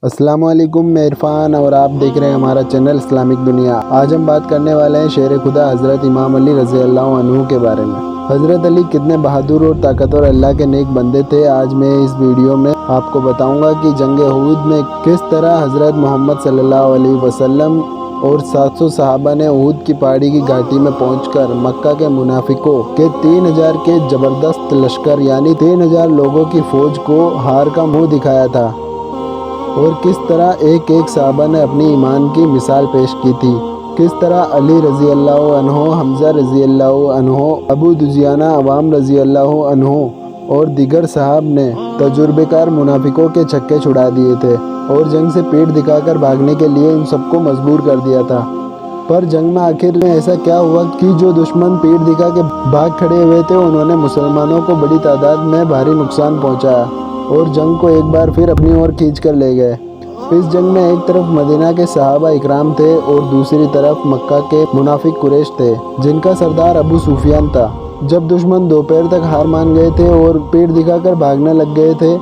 السلام علیکم، میں عرفان اور آپ دیکھ رہے ہیں ہمارا چینل اسلامک دنیا۔ آج ہم بات کرنے والے ہیں شیر خدا حضرت امام علی رضی اللہ عنہ کے بارے میں۔ حضرت علی کتنے بہادر اور طاقتور اللہ کے نیک بندے تھے۔ آج میں اس ویڈیو میں آپ کو بتاؤں گا کہ جنگ احد میں کس طرح حضرت محمد صلی اللہ علیہ وسلم اور 700 صحابہ نے احد کی پہاڑی کی گھاٹی میں پہنچ کر مکہ کے منافقوں کے 3000 کے زبردست لشکر یعنی 3000 لوگوں کی فوج کو ہار کا منہ دکھایا تھا، اور کس طرح ایک ایک صحابہ نے اپنی ایمان کی مثال پیش کی تھی۔ کس طرح علی رضی اللہ عنہ، حمزہ رضی اللہ عنہ، ابو دجانہ عوام رضی اللہ عنہ اور دیگر صحاب نے تجربے کار منافقوں کے چھکے چھڑا دیے تھے اور جنگ سے پیٹ دکھا کر بھاگنے کے لیے ان سب کو مجبور کر دیا تھا۔ پر جنگ میں آخر میں ایسا کیا ہوا کہ جو دشمن پیٹ دکھا کے بھاگ کھڑے ہوئے تھے انہوں نے مسلمانوں کو بڑی تعداد میں بھاری نقصان پہنچایا اور جنگ کو ایک بار پھر اپنی اور کھینچ کر لے گئے۔ اس جنگ میں ایک طرف مدینہ کے صحابہ اکرام تھے اور دوسری طرف مکہ کے منافق قریش تھے جن کا سردار ابو سفیان تھا۔ جب دشمن دوپہر تک ہار مان گئے تھے اور پیٹ دکھا کر بھاگنے لگ گئے تھے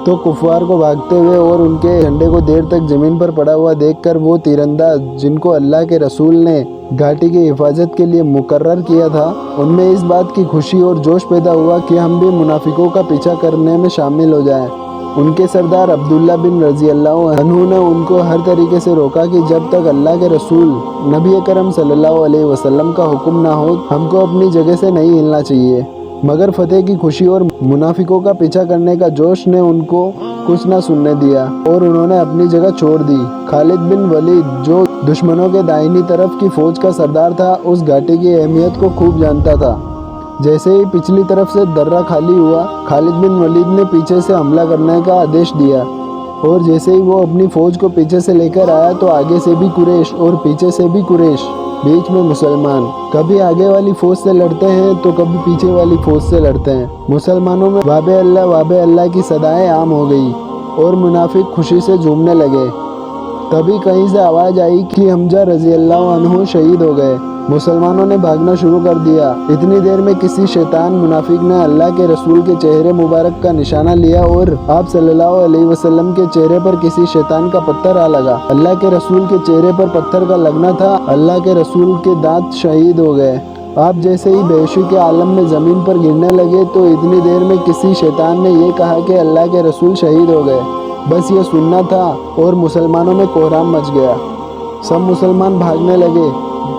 تو کفار کو بھاگتے ہوئے اور ان کے جھنڈے کو دیر تک زمین پر پڑا ہوا دیکھ کر وہ تیرانداز جن کو اللہ کے رسول نے گھاٹی کی حفاظت کے لیے مقرر کیا تھا، ان میں اس بات کی خوشی اور جوش پیدا ہوا کہ ہم بھی منافقوں کا پیچھا کرنے میں شامل ہو جائیں۔ ان کے سردار عبداللہ بن رضی اللہ عنہ نے ان کو ہر طریقے سے روکا کہ جب تک اللہ کے رسول نبی کرم صلی اللہ علیہ وسلم کا حکم نہ ہو ہم کو اپنی جگہ سے نہیں ہلنا چاہیے۔ مگر فتح کی خوشی اور منافقوں کا پیچھا کرنے کا جوش نے ان کو کچھ نہ سننے دیا اور انہوں نے اپنی جگہ چھوڑ دی۔ خالد بن ولید جو دشمنوں کے دائنی طرف کی فوج کا سردار تھا اس گھاٹی کی اہمیت کو خوب جانتا تھا۔ جیسے ہی پچھلی طرف سے درہ خالی ہوا خالد بن ولید نے پیچھے سے حملہ کرنے کا آدیش دیا، اور جیسے ہی وہ اپنی فوج کو پیچھے سے لے کر آیا تو آگے سے بھی قریش اور پیچھے سے بھی قریش، بیچ میں مسلمان۔ کبھی آگے والی فوج سے لڑتے ہیں تو کبھی پیچھے والی فوج سے لڑتے ہیں۔ مسلمانوں میں واب اللہ کی صدائیں عام ہو گئی اور منافق خوشی سے جھومنے لگے۔ تبھی کہیں سے آواز آئی کہ حمزہ رضی اللہ عنہ شہید ہو گئے۔ مسلمانوں نے بھاگنا شروع کر دیا۔ اتنی دیر میں کسی شیطان منافق نے اللہ کے رسول کے چہرے مبارک کا نشانہ لیا اور آپ صلی اللہ علیہ وسلم کے چہرے پر کسی شیطان کا پتھر آ لگا۔ اللہ کے رسول کے چہرے پر پتھر کا لگنا تھا، اللہ کے رسول کے دانت شہید ہو گئے۔ آپ جیسے ہی بے ہوشی کے عالم میں زمین پر گرنے لگے تو اتنی دیر میں کسی شیطان نے یہ کہا کہ اللہ کے رسول شہید ہو گئے۔ بس یہ سننا تھا اور مسلمانوں میں کوہرام مچ گیا۔ سب مسلمان بھاگنے لگے۔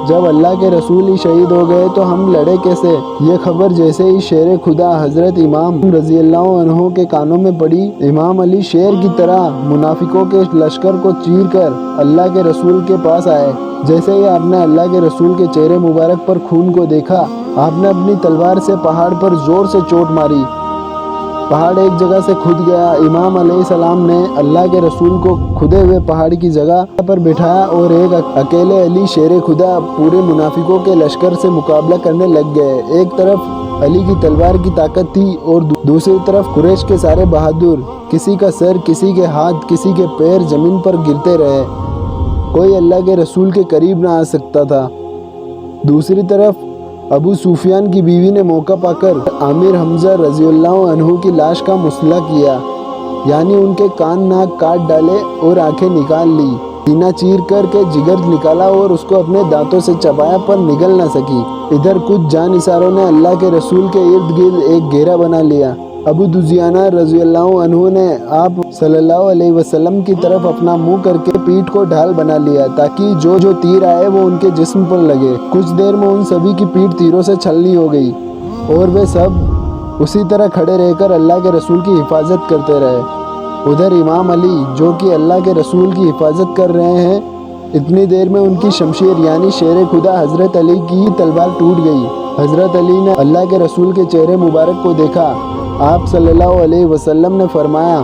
جب اللہ کے رسول ہی شہید ہو گئے تو ہم لڑے کیسے؟ یہ خبر جیسے ہی شیر خدا حضرت امام رضی اللہ عنہ کے کانوں میں پڑی، امام علی شیر کی طرح منافقوں کے لشکر کو چیر کر اللہ کے رسول کے پاس آئے۔ جیسے ہی آپ نے اللہ کے رسول کے چہرے مبارک پر خون کو دیکھا، آپ نے اپنی تلوار سے پہاڑ پر زور سے چوٹ ماری۔ پہاڑ ایک جگہ سے کھد گیا۔ امام علیہ السلام نے اللہ کے رسول کو کھدے ہوئے پہاڑ کی جگہ پر بٹھایا اور ایک اکیلے علی شیر خدا پورے منافقوں کے لشکر سے مقابلہ کرنے لگ گئے۔ ایک طرف علی کی تلوار کی طاقت تھی اور دوسری طرف قریش کے سارے بہادر، کسی کا سر، کسی کے ہاتھ، کسی کے پیر زمین پر گرتے رہے، کوئی اللہ کے رسول کے قریب نہ آ سکتا تھا۔ دوسری طرف ابو سفیان کی بیوی نے موقع پا کر امیر حمزہ رضی اللہ عنہ کی لاش کا مسئلہ کیا، یعنی ان کے کان ناک کاٹ ڈالے اور آنکھیں نکال لی، سینہ چیر کر کے جگر نکالا اور اس کو اپنے دانتوں سے چبایا پر نگل نہ سکی۔ ادھر کچھ جان نثاروں نے اللہ کے رسول کے ارد گرد ایک گھیرا بنا لیا۔ ابو دجانہ رضی اللہ عنہ نے آپ صلی اللہ علیہ وسلم کی طرف اپنا منہ کر کے پیٹھ کو ڈھال بنا لیا تاکہ جو تیر آئے وہ ان کے جسم پر لگے۔ کچھ دیر میں ان سبھی کی پیٹھ تیروں سے چھلنی ہو گئی اور وہ سب اسی طرح کھڑے رہ کر اللہ کے رسول کی حفاظت کرتے رہے۔ ادھر امام علی جو کہ اللہ کے رسول کی حفاظت کر رہے ہیں، اتنی دیر میں ان کی شمشیر یعنی شیر خدا حضرت علی کی تلوار ٹوٹ گئی۔ حضرت علی نے اللہ کے رسول کے چہرے مبارک کو دیکھا۔ آپ صلی اللہ علیہ وسلم نے فرمایا،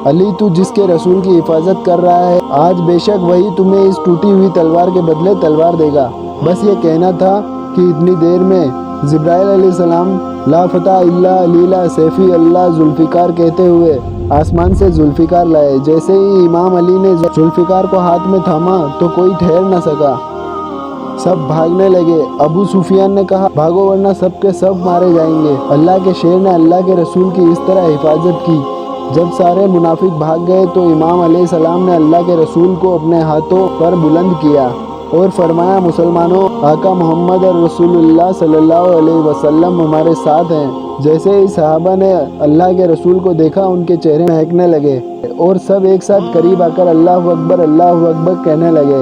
علی تو جس کے رسول کی حفاظت کر رہا ہے آج بے شک وہی تمہیں اس ٹوٹی ہوئی تلوار کے بدلے تلوار دے گا۔ بس یہ کہنا تھا کہ اتنی دیر میں جبرائیل علیہ السلام لا فتح الا علیلہ سیفی اللہ ذوالفقار کہتے ہوئے آسمان سے ذوالفقار لائے۔ جیسے ہی امام علی نے ذوالفقار کو ہاتھ میں تھاما تو کوئی ٹھہر نہ سکا، سب بھاگنے لگے۔ ابو سفیان نے کہا، بھاگو ورنہ سب کے سب مارے جائیں گے۔ اللہ کے شیر نے اللہ کے رسول کی اس طرح حفاظت کی جب سارے منافق بھاگ گئے تو امام علیہ السلام نے اللہ کے رسول کو اپنے ہاتھوں پر بلند کیا اور فرمایا، مسلمانوں، آقا محمد اور رسول اللہ صلی اللہ علیہ وسلم ہمارے ساتھ ہیں۔ جیسے ہی صحابہ نے اللہ کے رسول کو دیکھا، ان کے چہرے مہکنے لگے اور سب ایک ساتھ قریب آ کر اللہ اکبر کہنے لگے۔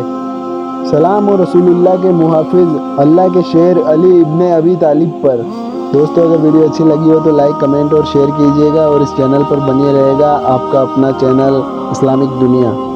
سلام اور رسول اللہ کے محافظ اللہ کے شیر علی ابن ابی طالب پر۔ دوستو، اگر ویڈیو اچھی لگی ہو تو لائک، کمنٹ اور شیئر کیجیے گا، اور اس چینل پر بنی رہے گا آپ کا اپنا چینل اسلامک دنیا۔